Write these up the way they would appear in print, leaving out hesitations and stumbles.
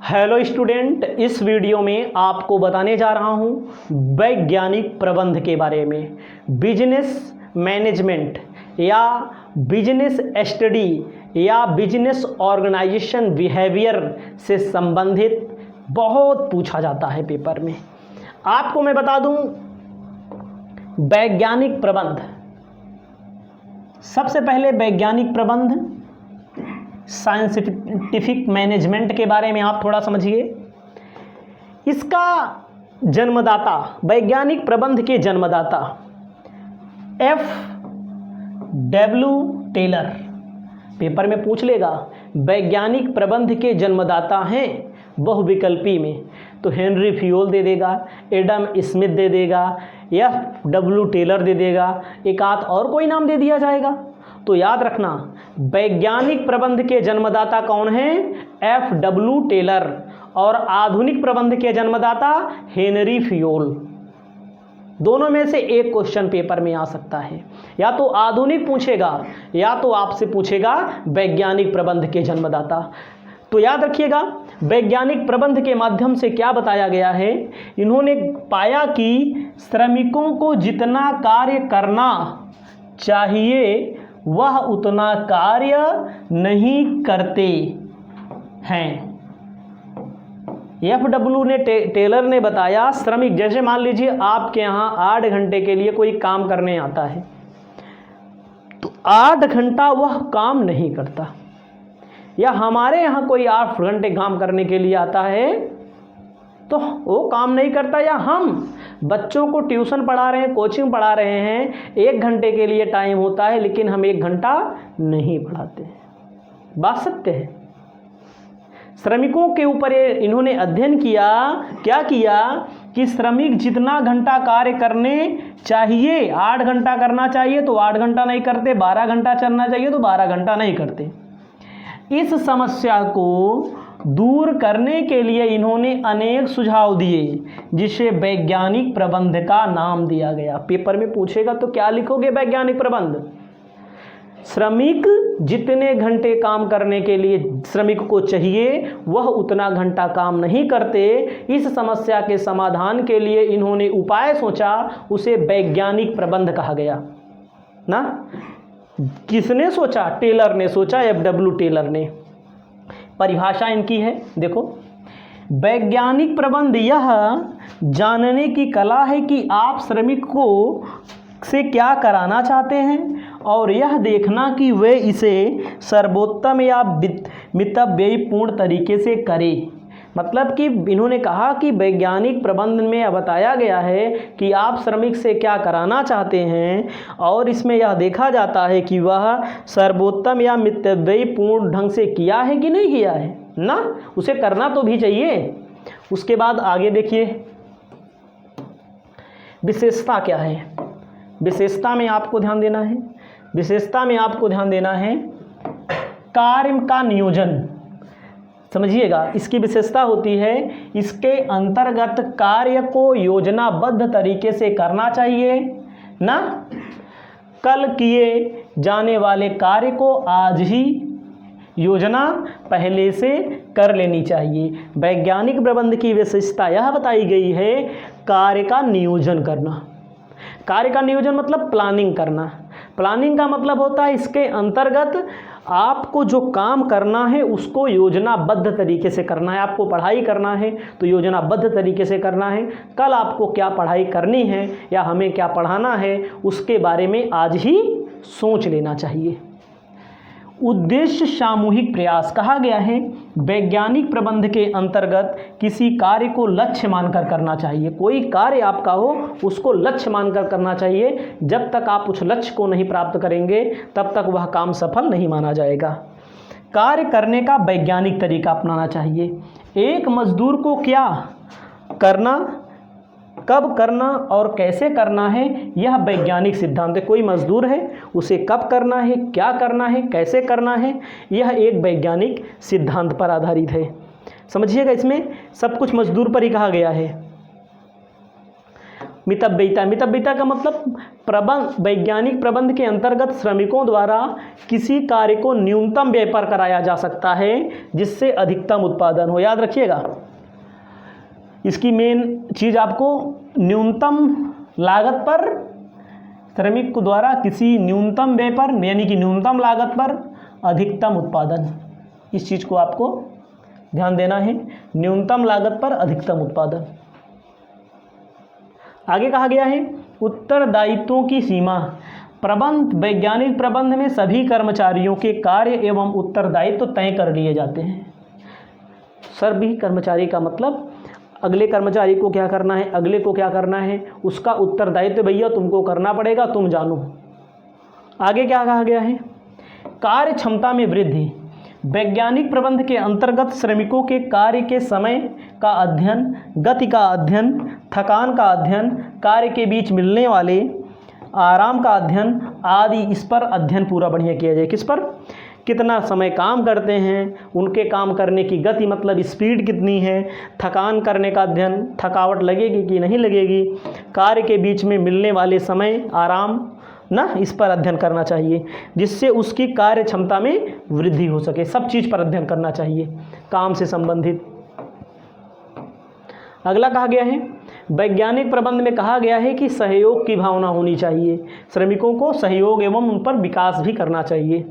Hello student, इस video में आपको बताने जा रहा हूं वैज्ञानिक प्रबंध के बारे में। बिजनेस मैनेजमेंट या बिजनेस स्टडी या बिजनेस ऑर्गेनाइजेशन बिहेवियर से संबंधित बहुत पूछा जाता है पेपर में। आपको मैं बता दूं, वैज्ञानिक प्रबंध, सबसे पहले वैज्ञानिक प्रबंध साइंटिफिक मैनेजमेंट के बारे में आप थोड़ा समझिए। इसका जन्मदाता, वैज्ञानिक प्रबंध के जन्मदाता F.W. टेलर, पेपर में पूछ लेगा वैज्ञानिक प्रबंध के जन्मदाता हैं बहुविकल्पी में, तो हेनरी फियोल दे देगा, एडम स्मिथ दे देगा, F.W. टेलर दे देगा, एक आध और कोई नाम दे दिया जाएगा। तो याद रखना, वैज्ञानिक प्रबंध के जन्मदाता कौन हैं? F.W. टेलर। और आधुनिक प्रबंध के जन्मदाता हेनरी फियोल। दोनों में से एक क्वेश्चन पेपर में आ सकता है, या तो आधुनिक पूछेगा या तो आपसे पूछेगा वैज्ञानिक प्रबंध के जन्मदाता। तो याद रखिएगा, वैज्ञानिक प्रबंध के माध्यम से क्या बताया गया है, इन्होंने पाया कि श्रमिकों को जितना कार्य करना चाहिए वह उतना कार्य नहीं करते हैं। F.W. टेलर ने बताया, श्रमिक, जैसे मान लीजिए आपके यहाँ 8 घंटे के लिए कोई काम करने आता है, तो 8 घंटा वह काम नहीं करता, या हमारे यहाँ कोई 8 घंटे काम करने के लिए आता है तो वो काम नहीं करता, या हम बच्चों को ट्यूशन पढ़ा रहे हैं, कोचिंग पढ़ा रहे हैं, 1 घंटे के लिए टाइम होता है लेकिन हम 1 घंटा नहीं पढ़ाते। बात सत्य है। श्रमिकों के ऊपर इन्होंने अध्ययन किया, क्या किया कि श्रमिक जितना घंटा कार्य करने चाहिए, 8 घंटा करना चाहिए तो 8 घंटा नहीं करते, 12 घंटा चलना चाहिए तो 12 घंटा नहीं करते। इस समस्या को दूर करने के लिए इन्होंने अनेक सुझाव दिए, जिसे वैज्ञानिक प्रबंध का नाम दिया गया। पेपर में पूछेगा तो क्या लिखोगे? वैज्ञानिक प्रबंध। श्रमिक जितने घंटे काम करने के लिए श्रमिक को चाहिए वह उतना घंटा काम नहीं करते। इस समस्या के समाधान के लिए इन्होंने उपाय सोचा, उसे वैज्ञानिक प्रबंध कहा गया ना। किसने सोचा? टेलर ने सोचा, F.W. टेलर ने। परिभाषा इनकी है, देखो, वैज्ञानिक प्रबंध यह जानने की कला है कि आप श्रमिक को से क्या कराना चाहते हैं और यह देखना कि वे इसे सर्वोत्तम या मितव्ययपूर्ण तरीके से करें। मतलब कि इन्होंने कहा कि वैज्ञानिक प्रबंध में बताया गया है कि आप श्रमिक से क्या कराना चाहते हैं और इसमें यह देखा जाता है कि वह सर्वोत्तम या मितव्ययपूर्ण ढंग से किया है कि नहीं किया है ना, उसे करना तो भी चाहिए। उसके बाद आगे देखिए, विशेषता क्या है। विशेषता में आपको ध्यान देना है, विशेषता में आपको ध्यान देना है कार्य का नियोजन। समझिएगा, इसकी विशेषता होती है इसके अंतर्गत कार्य को योजनाबद्ध तरीके से करना चाहिए ना, कल किए जाने वाले कार्य को आज ही योजना पहले से कर लेनी चाहिए। वैज्ञानिक प्रबंध की विशेषता यह बताई गई है कार्य का नियोजन करना। कार्य का नियोजन मतलब प्लानिंग करना। प्लानिंग का मतलब होता है इसके अंतर्गत आपको जो काम करना है उसको योजनाबद्ध तरीके से करना है। आपको पढ़ाई करना है तो योजनाबद्ध तरीके से करना है। कल आपको क्या पढ़ाई करनी है या हमें क्या पढ़ाना है उसके बारे में आज ही सोच लेना चाहिए। उद्देश्य सामूहिक प्रयास कहा गया है। वैज्ञानिक प्रबंध के अंतर्गत किसी कार्य को लक्ष्य मानकर करना चाहिए। कोई कार्य आपका हो उसको लक्ष्य मानकर करना चाहिए। जब तक आप उस लक्ष्य को नहीं प्राप्त करेंगे तब तक वह काम सफल नहीं माना जाएगा। कार्य करने का वैज्ञानिक तरीका अपनाना चाहिए। एक मजदूर को क्या करना, कब करना और कैसे करना है, यह वैज्ञानिक सिद्धांत है। कोई मजदूर है, उसे कब करना है, क्या करना है, कैसे करना है, यह एक वैज्ञानिक सिद्धांत पर आधारित है। समझिएगा, इसमें सब कुछ मजदूर पर ही कहा गया है। मितव्ययिता, मितव्ययिता का मतलब प्रबंध, वैज्ञानिक प्रबंध के अंतर्गत श्रमिकों द्वारा किसी कार्य को न्यूनतम व्यय पर कराया जा सकता है जिससे अधिकतम उत्पादन हो। याद रखिएगा, इसकी मेन चीज़ आपको न्यूनतम लागत पर, श्रमिक द्वारा किसी न्यूनतम व्यय पर यानी कि न्यूनतम लागत पर अधिकतम उत्पादन, इस चीज़ को आपको ध्यान देना है, न्यूनतम लागत पर अधिकतम उत्पादन। आगे कहा गया है उत्तरदायित्वों की सीमा। प्रबंध, वैज्ञानिक प्रबंध में सभी कर्मचारियों के कार्य एवं उत्तरदायित्व तय कर लिए जाते हैं। सभी कर्मचारी का मतलब अगले कर्मचारी को क्या करना है, अगले को क्या करना है, उसका उत्तरदायित्व भैया तुमको करना पड़ेगा, तुम जानो। आगे क्या कहा गया है, कार्य क्षमता में वृद्धि। वैज्ञानिक प्रबंध के अंतर्गत श्रमिकों के कार्य के समय का अध्ययन, गति का अध्ययन, थकान का अध्ययन, कार्य के बीच मिलने वाले आराम का अध्ययन आदि, इस पर अध्ययन पूरा बढ़िया किया जाए। किस पर, कितना समय काम करते हैं, उनके काम करने की गति मतलब स्पीड कितनी है, थकान करने का अध्ययन, थकावट लगेगी कि नहीं लगेगी, कार्य के बीच में मिलने वाले समय, आराम ना, इस पर अध्ययन करना चाहिए जिससे उसकी कार्य क्षमता में वृद्धि हो सके। सब चीज़ पर अध्ययन करना चाहिए काम से संबंधित। अगला कहा गया है वैज्ञानिक प्रबंध में कहा गया है कि सहयोग की भावना होनी चाहिए, श्रमिकों को सहयोग एवं उन पर विकास भी करना चाहिए।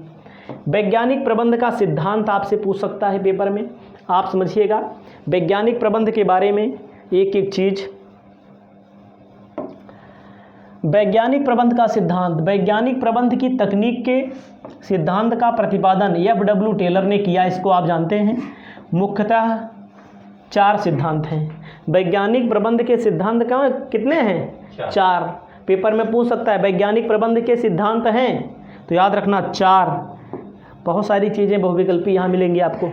वैज्ञानिक प्रबंध का सिद्धांत आपसे पूछ सकता है पेपर में, आप समझिएगा वैज्ञानिक प्रबंध के बारे में एक एक चीज़। वैज्ञानिक प्रबंध का सिद्धांत, वैज्ञानिक प्रबंध की तकनीक के सिद्धांत का प्रतिपादन F.W. टेलर ने किया, इसको आप जानते हैं। मुख्यतः 4 सिद्धांत हैं। वैज्ञानिक प्रबंध के सिद्धांत का कितने हैं? 4। पेपर में पूछ सकता है वैज्ञानिक प्रबंध के सिद्धांत हैं, तो याद रखना 4। बहुत सारी चीज़ें बहुविकल्पी यहाँ मिलेंगी आपको।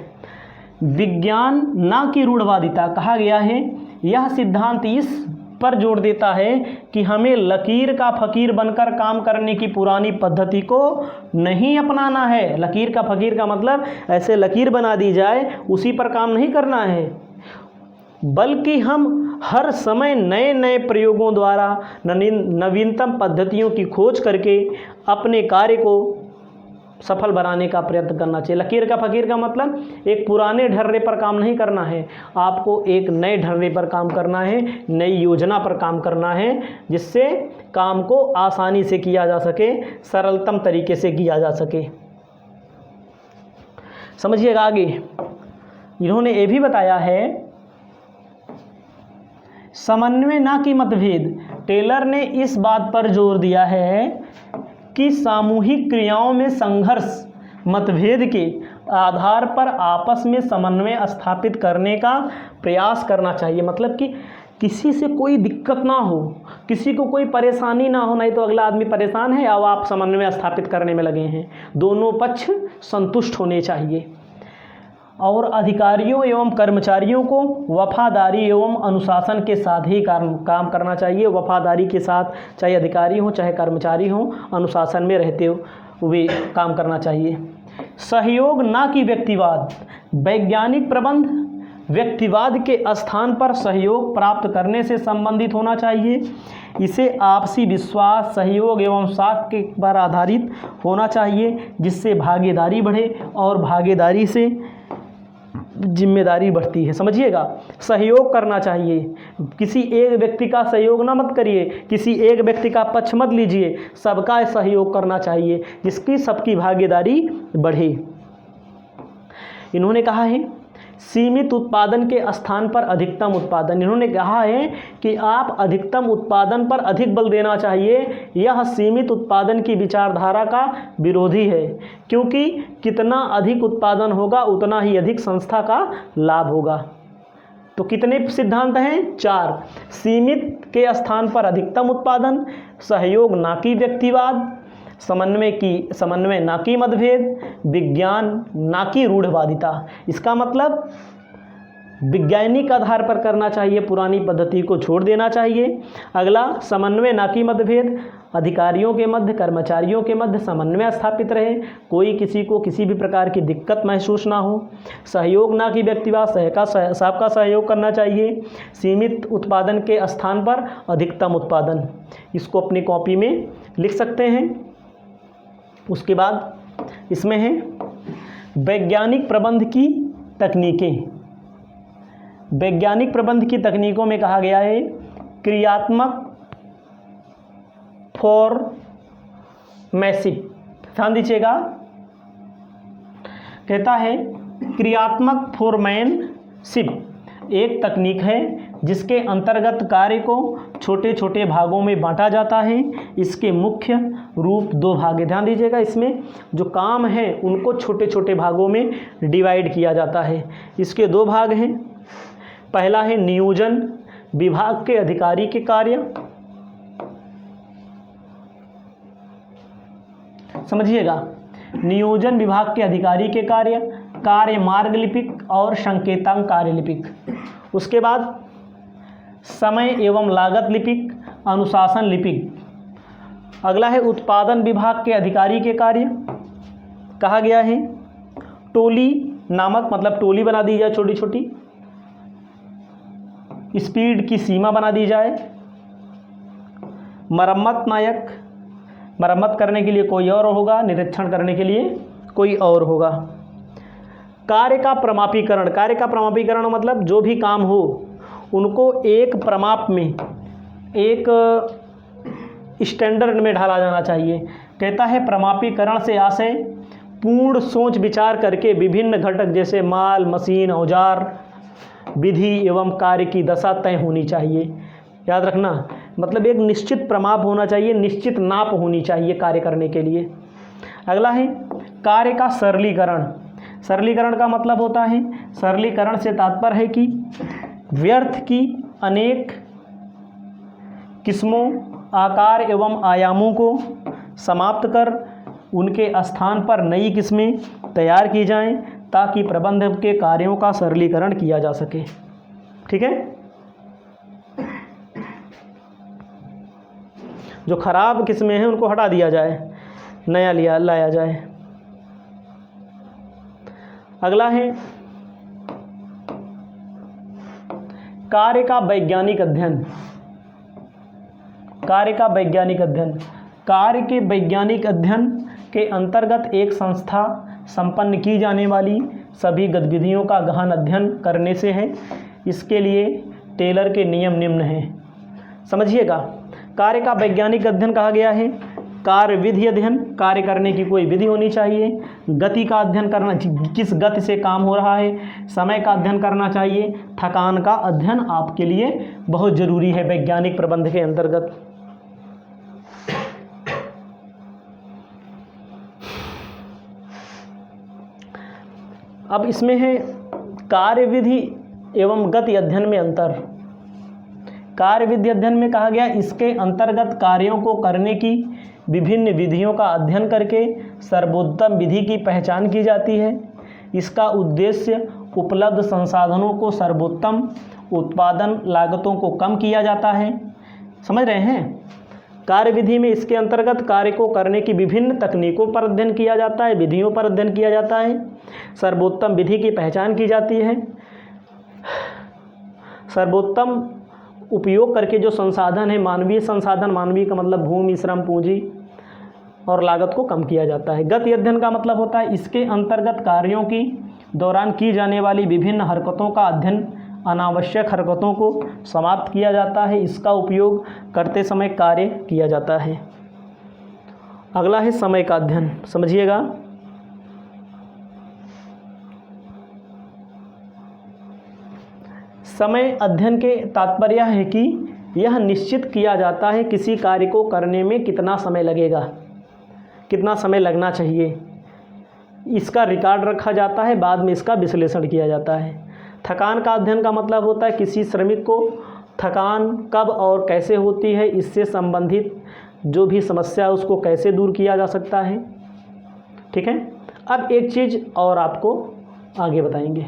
विज्ञान ना कि रूढ़वादिता, कहा गया है यह सिद्धांत इस पर जोर देता है कि हमें लकीर का फकीर बनकर काम करने की पुरानी पद्धति को नहीं अपनाना है। लकीर का फकीर का मतलब ऐसे लकीर बना दी जाए उसी पर काम नहीं करना है, बल्कि हम हर समय नए नए प्रयोगों द्वारा नवीनतम पद्धतियों की खोज करके अपने कार्य को सफल बनाने का प्रयत्न करना चाहिए। लकीर का फकीर का मतलब एक पुराने ढर्रे पर काम नहीं करना है, आपको एक नए ढर्रे पर काम करना है, नई योजना पर काम करना है जिससे काम को आसानी से किया जा सके, सरलतम तरीके से किया जा सके। समझिएगा आगे इन्होंने ये भी बताया है समन्वय ना कि मतभेद। टेलर ने इस बात पर जोर दिया है कि सामूहिक क्रियाओं में संघर्ष मतभेद के आधार पर आपस में समन्वय स्थापित करने का प्रयास करना चाहिए। मतलब कि किसी से कोई दिक्कत ना हो, किसी को कोई परेशानी ना हो, नहीं तो अगला आदमी परेशान है अब आप समन्वय स्थापित करने में लगे हैं। दोनों पक्ष संतुष्ट होने चाहिए। और अधिकारियों एवं कर्मचारियों को वफादारी एवं अनुशासन के साथ ही काम करना चाहिए। वफादारी के साथ, चाहे अधिकारी हो चाहे कर्मचारी हो, अनुशासन में रहते हुए काम करना चाहिए। सहयोग ना कि व्यक्तिवाद। वैज्ञानिक प्रबंध व्यक्तिवाद के स्थान पर सहयोग प्राप्त करने से संबंधित होना चाहिए। इसे आपसी विश्वास, सहयोग एवं साख के पर आधारित होना चाहिए जिससे भागीदारी बढ़े और भागीदारी से जिम्मेदारी बढ़ती है। समझिएगा, सहयोग करना चाहिए, किसी एक व्यक्ति का सहयोग ना मत करिए, किसी एक व्यक्ति का पक्ष मत लीजिए, सबका सहयोग करना चाहिए जिसकी सबकी भागीदारी बढ़े। इन्होंने कहा है सीमित उत्पादन के स्थान पर अधिकतम उत्पादन। इन्होंने कहा है कि आप अधिकतम उत्पादन पर अधिक बल देना चाहिए। यह सीमित उत्पादन की विचारधारा का विरोधी है, क्योंकि कितना अधिक उत्पादन होगा उतना ही अधिक संस्था का लाभ होगा। तो कितने सिद्धांत हैं? 4। सीमित के स्थान पर अधिकतम उत्पादन, सहयोग ना कि व्यक्तिवाद, समन्वय ना कि मतभेद, विज्ञान ना कि रूढ़वादिता। इसका मतलब वैज्ञानिक आधार पर करना चाहिए, पुरानी पद्धति को छोड़ देना चाहिए। अगला समन्वय ना कि मतभेद, अधिकारियों के मध्य, कर्मचारियों के मध्य समन्वय स्थापित रहे, कोई किसी को किसी भी प्रकार की दिक्कत महसूस ना हो, सहयोग ना कि व्यक्तिवाद, सबका सहयोग करना चाहिए, सीमित उत्पादन के स्थान पर अधिकतम उत्पादन। इसको अपनी कॉपी में लिख सकते हैं। उसके बाद इसमें है वैज्ञानिक प्रबंध की तकनीकें। वैज्ञानिक प्रबंध की तकनीकों में कहा गया है क्रियात्मक फॉर्मेशिप। ध्यान दीजिएगा, कहता है क्रियात्मक फॉर्मेशिप एक तकनीक है जिसके अंतर्गत कार्य को छोटे छोटे भागों में बांटा जाता है। इसके मुख्य रूप दो भाग हैं। ध्यान दीजिएगा, इसमें जो काम है उनको छोटे छोटे भागों में डिवाइड किया जाता है। इसके दो भाग हैं। पहला है नियोजन विभाग के अधिकारी के कार्य। समझिएगा, नियोजन विभाग के अधिकारी के कार्य, कार्य मार्ग लिपिक और संकेतांक कार्य लिपिक। उसके बाद समय एवं लागत लिपिक, अनुशासन लिपिक। अगला है उत्पादन विभाग के अधिकारी के कार्य। कहा गया है टोली नामक, मतलब टोली बना दी जाए छोटी छोटी, स्पीड की सीमा बना दी जाए, मरम्मत नायक, मरम्मत करने के लिए कोई और होगा, निरीक्षण करने के लिए कोई और होगा। कार्य का प्रमापीकरण, कार्य का प्रमापीकरण मतलब जो भी काम हो उनको एक प्रमाप में, एक स्टैंडर्ड में ढाला जाना चाहिए। कहता है प्रमापीकरण से आशय पूर्ण सोच विचार करके विभिन्न घटक जैसे माल, मशीन, औजार, विधि एवं कार्य की दशा तय होनी चाहिए। याद रखना, मतलब एक निश्चित प्रमाप होना चाहिए, निश्चित नाप होनी चाहिए कार्य करने के लिए। अगला है कार्य का सरलीकरण। सरलीकरण का मतलब होता है, सरलीकरण से तात्पर्य है कि व्यर्थ की अनेक किस्मों, आकार एवं आयामों को समाप्त कर उनके स्थान पर नई किस्में तैयार की जाएं ताकि प्रबंधक के कार्यों का सरलीकरण किया जा सके। ठीक है, जो खराब किस्में हैं उनको हटा दिया जाए, नया लाया जाए। अगला है कार्य का वैज्ञानिक अध्ययन। कार्य का वैज्ञानिक अध्ययन, कार्य के वैज्ञानिक अध्ययन के अंतर्गत एक संस्था संपन्न की जाने वाली सभी गतिविधियों का गहन अध्ययन करने से है। इसके लिए टेलर के नियम निम्न हैं। समझिएगा, कार्य का वैज्ञानिक अध्ययन कहा गया है कार्य विधि अध्ययन, कार्य करने की कोई विधि होनी चाहिए। गति का अध्ययन करना, किस गति से काम हो रहा है। समय का अध्ययन करना चाहिए। थकान का अध्ययन आपके लिए बहुत ज़रूरी है वैज्ञानिक प्रबंध के अंतर्गत। अब इसमें है कार्य विधि एवं गति अध्ययन में अंतर। कार्य विधि अध्ययन में कहा गया इसके अंतर्गत कार्यों को करने की विभिन्न विधियों का अध्ययन करके सर्वोत्तम विधि की पहचान की जाती है। इसका उद्देश्य उपलब्ध संसाधनों को सर्वोत्तम, उत्पादन लागतों को कम किया जाता है। समझ रहे हैं, कार्य विधि में इसके अंतर्गत कार्य को करने की विभिन्न तकनीकों पर अध्ययन किया जाता है, विधियों पर अध्ययन किया जाता है, सर्वोत्तम विधि की पहचान की जाती है। सर्वोत्तम उपयोग करके जो संसाधन है, मानवीय संसाधन, मानवीय का मतलब भूमि, श्रम, पूंजी और लागत को कम किया जाता है। गति अध्ययन का मतलब होता है इसके अंतर्गत कार्यों की दौरान की जाने वाली विभिन्न हरकतों का अध्ययन, अनावश्यक हरकतों को समाप्त किया जाता है। इसका उपयोग करते समय कार्य किया जाता है। अगला है समय का अध्ययन। समझिएगा, समय अध्ययन के तात्पर्य है कि यह निश्चित किया जाता है किसी कार्य को करने में कितना समय लगेगा, कितना समय लगना चाहिए। इसका रिकॉर्ड रखा जाता है, बाद में इसका विश्लेषण किया जाता है। थकान का अध्ययन का मतलब होता है किसी श्रमिक को थकान कब और कैसे होती है, इससे संबंधित जो भी समस्या है उसको कैसे दूर किया जा सकता है। ठीक है, अब एक चीज़ और आपको आगे बताएंगे।